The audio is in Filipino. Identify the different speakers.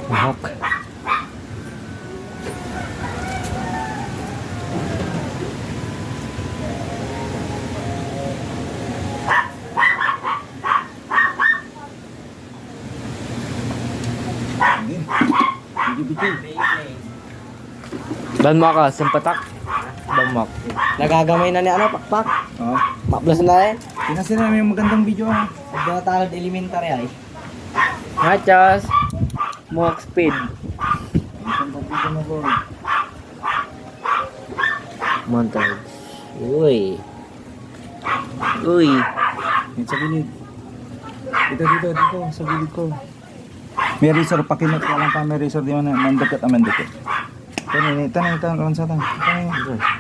Speaker 1: Mahok. Dan mo ka, simpatak. Bamak. Nagagamay na ni ano, pakpak.
Speaker 2: Oh.
Speaker 1: Maplas na eh.
Speaker 2: Pinasin namin yung magandang video ha.
Speaker 1: Mga talad elementary ay. Machos. Mohawk speed.
Speaker 2: Magandang video mo bro.
Speaker 1: Montage. Uy. Uy.
Speaker 2: Yan sa gilid. Dito, sa gilid ko. May razor, pakinot ka lang pa, may razor di man, mandakat. Tanay, kawan sa tanay.